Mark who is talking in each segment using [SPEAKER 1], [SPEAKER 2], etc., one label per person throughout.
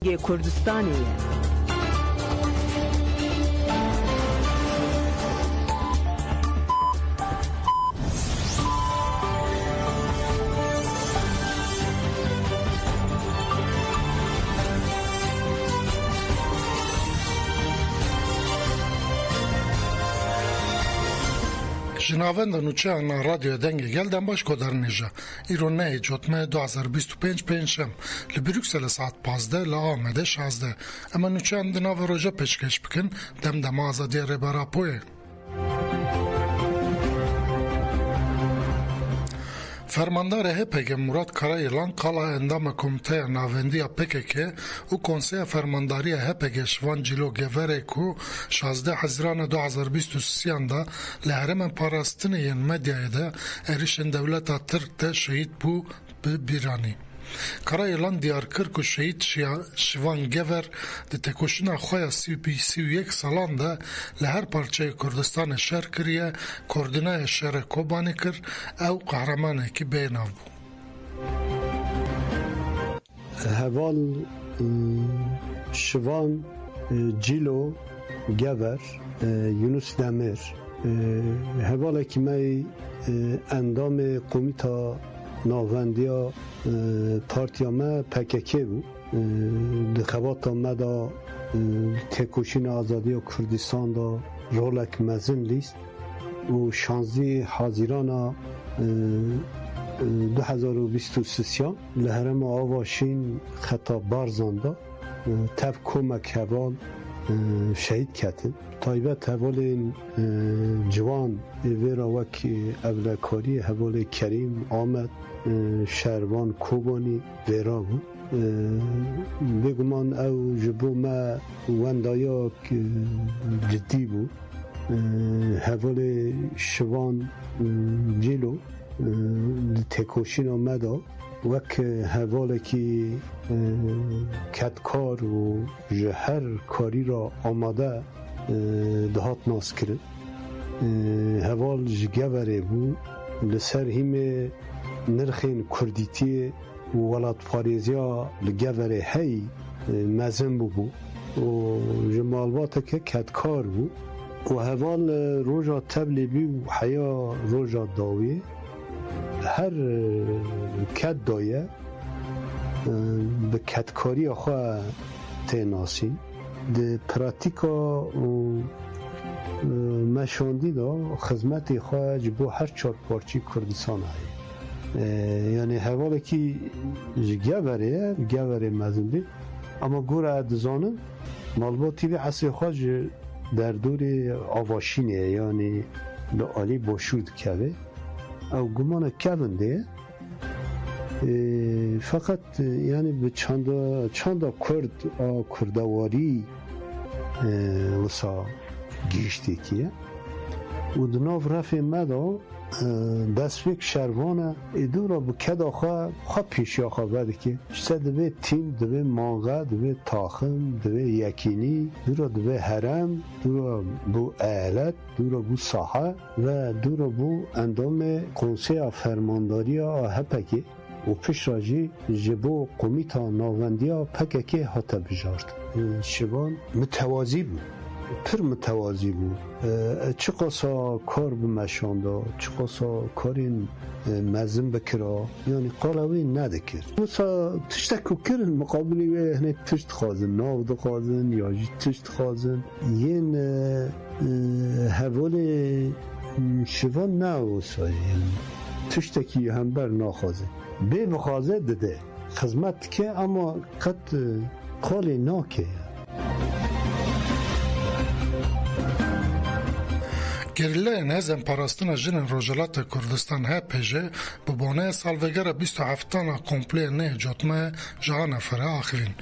[SPEAKER 1] کردستانی
[SPEAKER 2] جنابند نوچه آن رادیو دنگ گلدن باش کدرنیجا ایرونه جوتمه 2025 پنجشنبه لبروکسل ساعت 15 لآمده 16 اما نوچه آن دناو روژه پیشکش بکن دم آزادی ربارا پویه فرماندار هپگ مراد کارایلان قالا اندام کمیته ناوندی PKK و کنسیه فرمانداری هپگ شوان جیلو گوره کو 16 حزیران 2023 دا لحرم پاراستنی مدیای دا اریشن دولتا ترک دا شهید بو بیرانی کارایلان دیار کرد که شهید شوان گور ده تکوشنا خواه 31 سالان ده لهر پارچه کردستان شهر کریه کردنای شهر کوبانی کرد او قهرمانه که بیناو بو
[SPEAKER 3] هوال شوان جیلو گور یونس دمر هوال که می اندام کمیتا ناوندیا پارتیامه PKK بود دخوات آمده تکوشین آزادی و کردستان دا رولک مزن لیست و 16 حاضران 2023 لحرم آواشین خطا بارزانده تف کمک حوال شهید کتن تایبت حوال جوان ویرا وک اولکاری حوال کریم آمد شهروان کوبانی ویرا بود بگمان او جبو ما وندایا جدی بود حوال شوان جیلو تکوشین آمده وک حواله که کتکار و جهر کاری را آماده دهات ناس کرد حوال جگوره بود لسر همه نرخین کردیتی و ولاد پاریزیا لگوره هی مزن بود و جمالبات که کتکار بود و حوال روژا تبلیبی و حیا روژا داوی هر کت دایه به کتکاری خواه تیناسی ده پراتیکا و مشاندی دا خدمت خواه جبو هر چار پارچی کردستان هایی یعنی حواله که گوره مزنده اما گوره دزانه مالباتی به عصر خواه در دور آواشینه یعنی لعالی باشود که او گمان کونده فقط یعنی به چند کردواری وسا گیشتی که و دناو رفع مدا دستوک شروانه ایدو را بکد آخواه پیشی آخواه بده که چسته دوی تیم دوی مانغه دوی تاخم دوی یکینی دو را دوی حرم دو را بو اهلت دو را بو ساحه و دو را بو اندام کنسیه فرمانداری هپکی و پیش راجی جبو قومیتا ناوندیا PKK هاتا بجارد شبان متوازی بود پر متوازی بود چه قصا کار بمشانده چه قصا کارین مزن بکرا یعنی قالوی نده کرد مثلا تشتکو کرن مقابلی و هنه تشت خوازن ناو دو خوازن یا جی تشت خوازن ین حوال شوان ناو سایی تشتکی هم بر ناخوازه به بخوازه دده خدمت که اما قد قالی ناکه
[SPEAKER 2] گریله نزم پاراستن جن روجلات کردستان هپجه ببانه سالوگر 27 کمپلی نه جوتمه جهان فره آخرین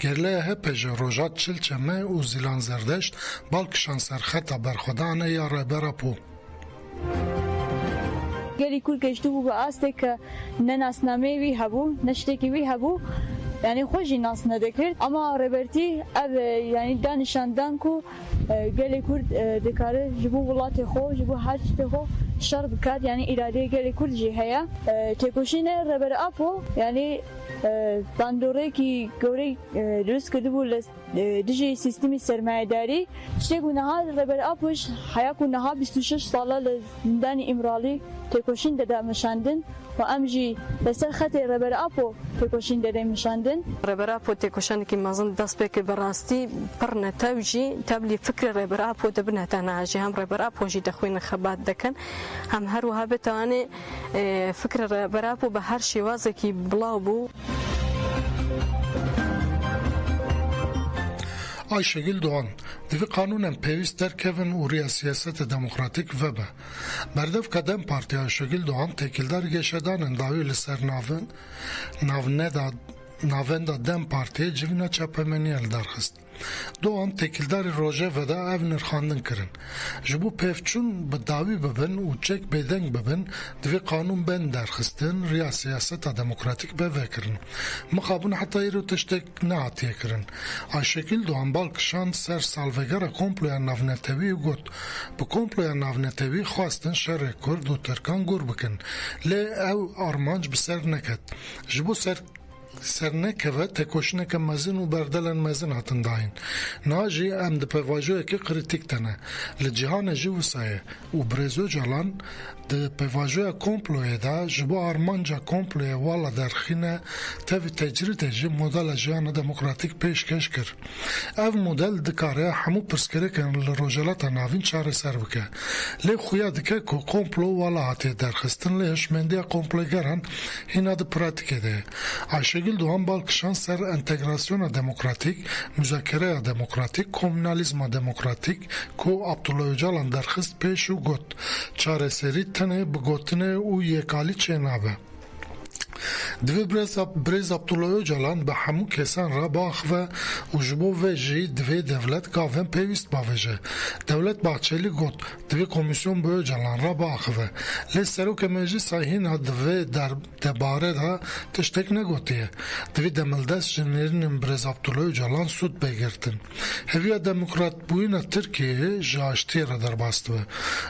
[SPEAKER 2] گریله هپجه روجات چلچمه و زیلان زردشت بالکشان سرخطا برخودانه یا ربرا پو
[SPEAKER 4] گلی کل گشتو بو به آسته که نه ناسنامه وی هبو نشته که وی هبو یعنی خوشی ناس ندکرد اما ربرتی او یعنی دانشاندان کو گلی کرد دکاره جبو ولات خو جبو هر چیز خو شر بکرد یعنی اراده گلی کرد جی هیا تکوشین ربر اپو یعنی باندورێکی گەورەی دروست کردبوو لە دژی سیستمی سەرمایەداری شتێک و نەها ڕێبەر ئاپۆش حیاک و نەها 26 ساڵە لە زیندانی ئیمراڵی تێکۆشین دەدامەشاندن و ئەمژی لەسەر خەتێ ڕێبەر ئاپۆ تێکۆشین دەدەمەشاندن
[SPEAKER 1] ڕێبەر ئاپۆ تێکۆشانێکی مەزن دەست پێ کرد بەڕاستی پڕ نەتەوژی تەبلی فکری ڕێبەر ئاپۆ دەبنێتە ناژی هەم ڕێبەر ئاپۆژی دەخوێنە خەبات دەکەن هەم هەروەها بتوانێت فکری ڕێبەر ئاپۆ بە هەر شێوازێکی بڵاو بوو.
[SPEAKER 2] Ayşegül Doğan, divî kanûnên pêwîst derkevin û rêya siyasetê demokratîk vebe. Berdevka Dem Partiya Ayşegül Doğan têkildarî geşedanên dawî li ser navenda Dem Partiyê civîna çapemeniya li derxist. Doğan têkildarî Rojava'da ev nirxandin kirin. Ji bo pêvçûn bi dawî bibin û çek bêdeng bibin, divê kanûn bên derxistin, rêya siyaseta demokratîk bevêkirin. Mixabin heta îro tiştek nehatiye kirin. Ayşegül Doğan balkişand ser salvegera komploya navnetewî û got, bi komploya navnetewî xwastin şerê Kurd û Tirkan gûr bikin. Lê ew armanc bi ser neket. Ji bo sernekeve têkoşineke mezin û berdelên mezin hatin dayîn. Niha jî em di pêvajoyekê kritik tene. Li cîhanê jî wisa ye û Birêz Öcalan di pêvajoya komployê de ji bo armanca komployê wala derxîne tevî tecrîdê jî modela jiyana demokratîk pêşkeş kir. Ev model dikare hemû pirsgirêkên li rojhilata navîn çareser bike. Lê xuya dike ku komplo wala hatiye derxistin lê hişmendiya komplogeran hîna di pratikê de ye. Ayşegül Doğan balkişan ser entegrasyona demokratik, müzakereya demokratik, komünalizma demokratik ku Abdullah Öcalan derxist pêş û got. Çareserî tenê bi gotinê û yêkalî çênabe. Divê Birêz Abdullah Öcalan bi hemû kesan re biaxive û ji bo vê jî divê dewlet gavên pêwîst bavêje. Dewlet Bahçeli got divê komîsyon bi Öcalan re biaxive. Lê Serokê Meclîsa hîna divê debare de tiştek negotiye. Divê demildest ji nêrînên Birêz Abdullah Öcalan sûd bêgirtin. Heviya demokratbûyîna Tirkiyeyê ji aştiyê re derbas dibe.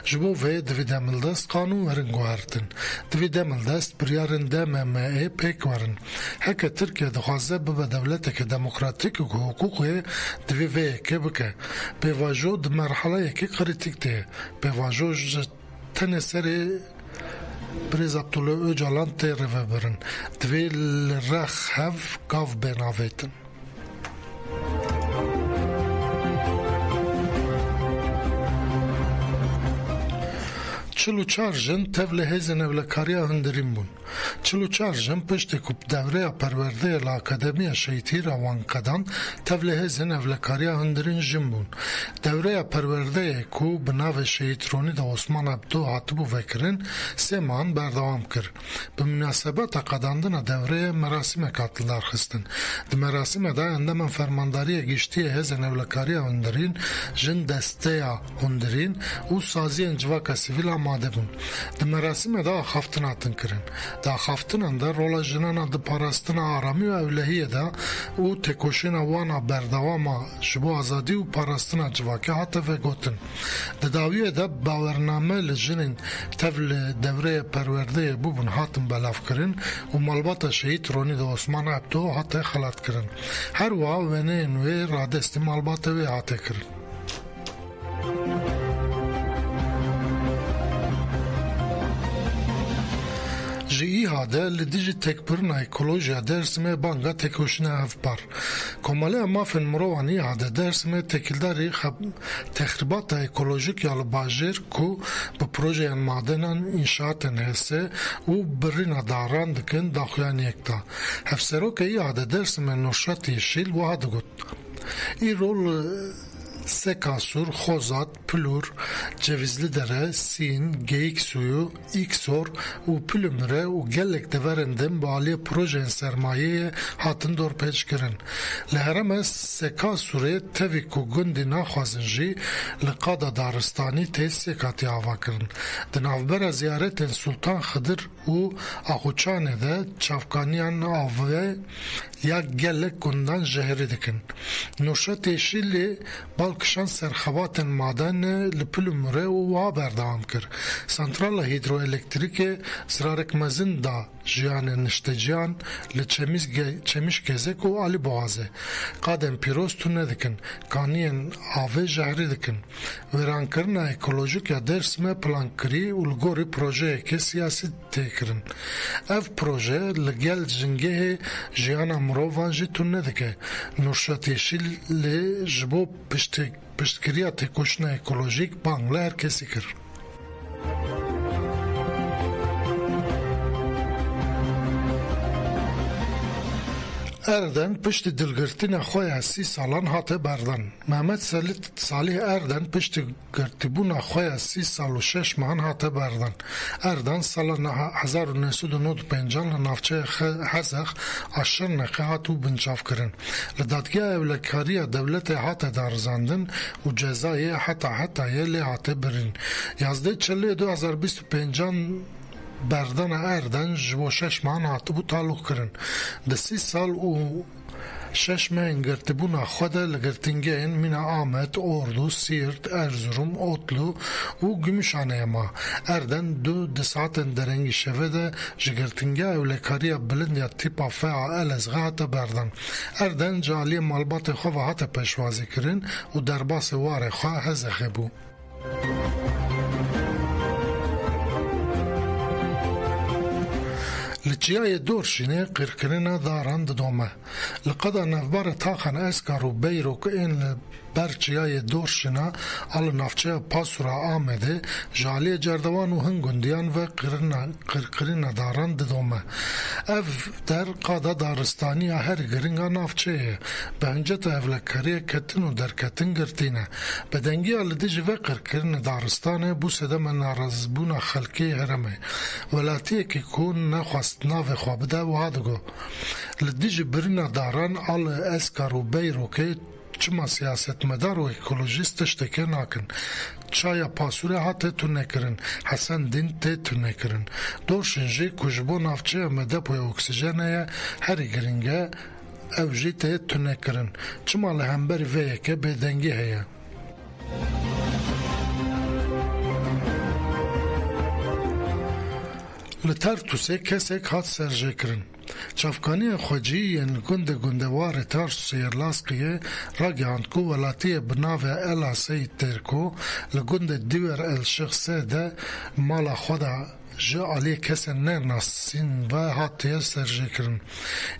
[SPEAKER 2] Ji bo vê divê demildest qanûn werin guhertin. Divê demildest biryarên DMMê pêk werin. Heke Tirkiye dixwaze bibe dewleteke demokratîk û hukûkê divê vê yekê bike. Pêvajo di merheleyekê kritik tê ye. Pêvajo ji tenê serê Birêz Abdullah Öcalan tê rêvebirin. Divê li rex hev gav bênavêtin. Çil û çar jin tev li hêzên evlekariya hundirîn bûn. Çil û çar jin piştî ku devreya perwerdeyê li Akademiya Şehîtîra Wanqedan tev li hêzên evlekariya hundirîn jin bûn. Devreya perwerdeyê ku bi navê Şehît Ronî de Osman Ebdo hatibû vekirin, sê mehan berdewam kir. Bi münasebeta qedandina devreyê merasîmek hatin darxistin. Di merasîmê de endamên fermandariyê giştiyê hêzên evlekariya hundirîn jin desteya hundirîn û saziyên civaka sivîl amade bûn. Di merasîmê de axaftin hatin kirin. Di axaftinan de rola jinana di parastina aramî û ewlehiyê de û têkoşîna wana berdewama ji bo azadî û parastina civakê hate vegotin. Di dawiyê de bawername li jinên tev li devreyê perwerdeyê bûbûn hatin belavkirin û malbata Şehît Ronî de Osman Ebdo hate xelatkirin. Her wiha wêneyên wê radestî malbata wê hate kirin. Ji îhade li dijî tekbirina ekolojiya Dêrsimê banga têkoşîna hevpar. Komaleya mafên mirovan îhade Dêrsimê têkildarî texrîbata ekolojik ya li bajêr ku bi projeyên madenan înşaatên hêsê û birîna daran dikin daxuyaniyek da. Hevserokê îhade Dêrsimê Nurşat Yeşîl wiha digot. Îro li Sekasur, Xozat, Pülur, Cevizlidere, Sin, Geyiksuyu, İksor û Pülümre û gelek deverên din bi aliyê projeyên sermayeyê hatin dorpêçkirin. Li herêma Sekasurê tevî ku gundî naxwazin jî li qada daristanî tê sêkatî avakirin. Di navbera ziyaretên Sultan Xıdır û Axuçanê de çavkaniyan avê ya gelek gundan jehirî dikin. Nurşat Yeşîlê balkişan serxebatên madenê li Pülümre û wiha berdewam kir. Santrala hîdroelektrîkê zirarek mezin da جیان نشتجیان لچمیش گزک و علی بوازه قادم پیروز تو ندکن کانین آوه جهری دکن ویران کرنا اکولوژیک یا درس ما پلان کری و لگوری پروژه که سیاسی تکرن اف پروژه لگل جنگه جیان مروفان جی تو ندکه نوشتیشی لجبو پشتکریات کشنا اکولوژیک بانگله هر کسی کر اردن پشت دلگرتین خواه 30 سالان هاته بردن محمد صالح اردن پشت گرتیبون خواه 30 سال و 6 ماهان هاته بردن اردن سال 1995 لنافچه حزق اشر نقه هاتو بنچاف کرن لدادگاه اولکاری دولت هاته دارزاندن و جزای حتی یلی هاته برین 11/4/2025 بردن اردن جبو 6 ماهان هاتبو تعلق کرن ده 30 سال و 6 ماهن گرتبونا خوده لگرتنگین من آمد اردو سیرت ارزروم اوتلو و گمشانه ما اردن دو ساعتن درنگی شوه جگرتنگه اولکاری بلند یا تیپا فعال ازغات بردن اردن جالی مالبات خواه هات پشوازی کرن و درباس واره خواه هزخه بو لچیای دورشینه قرکرنا دارند دومه لقدا نفبار تاخن اسکارو بیرو که این برچیای دورشینا آل نافچه پاسورا آمده جالی جردوان و هنگوندیان و قرکرنا دارند دومه اف در قادا دارستانی هر گرنگا نافچه به انجت اولکاری کتن و درکتن گرتینه بدنگی آل دیج و قرکرنا دارستانه بو سدم نارزبون خلکی هرمه ولاتی که کون نخواست ناو خوابده و هادگو لدیج برنا داران آل اسکارو بیرو که چما سیاست مدار و اکولوژیست تشتکه ناکن چایا پاسوره هاته تو نکرن حسن دین ته تو نکرن دورشنجی کجبو نافچه مدپوی اکسیجنه هری گرنگه او جی ته تو نکرن چما لهمبر ویه که بدنگی هیه لتر توسه کسک هات سرجه کرن چافکانی خوجی ین گندوار تارس سیرلاسقیه را گهاندکو ولاتی بناو الا سی ترکو لگند دیور الشخصه ده مالا خودا جا علی کسن نرناسین و هاتیه سرجه کرن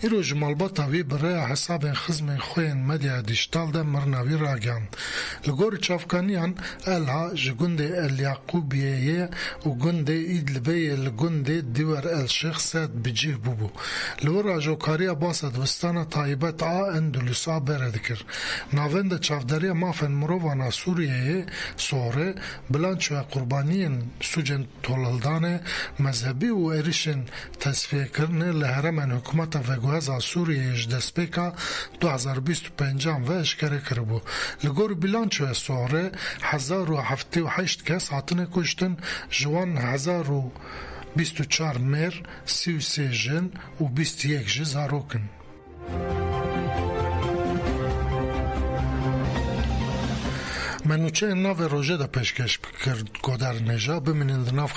[SPEAKER 2] ایرو جمالباتا وی برای حساب خزم خوین مدیا دیشتال ده مرناوی را گهاند لگور چافکانیان الا جگند الیاقوبیه و گند ایدلبی لگند دیور الشخصه بجیه بوبو لور آجوکاریا باسد وستانا تایبت اندلوسا برد کر ناوند چافداری مافن مرووانا سوریه سوره بلانچو قربانین سوجن تولدانه مذهبی و ایریشن تصفیه کرنه لحرمن حکومت و گوهزا سوریه اجدسپیکا 2025 و اشکره کربو لگور بلانچو سوره 1078 کس حاطنه کشتن جوان 1024 مر 33 جن و 21 جز هاروکن منوچه ناو روژه دا پشکش کرد گودر نجا بمینند ناو خیر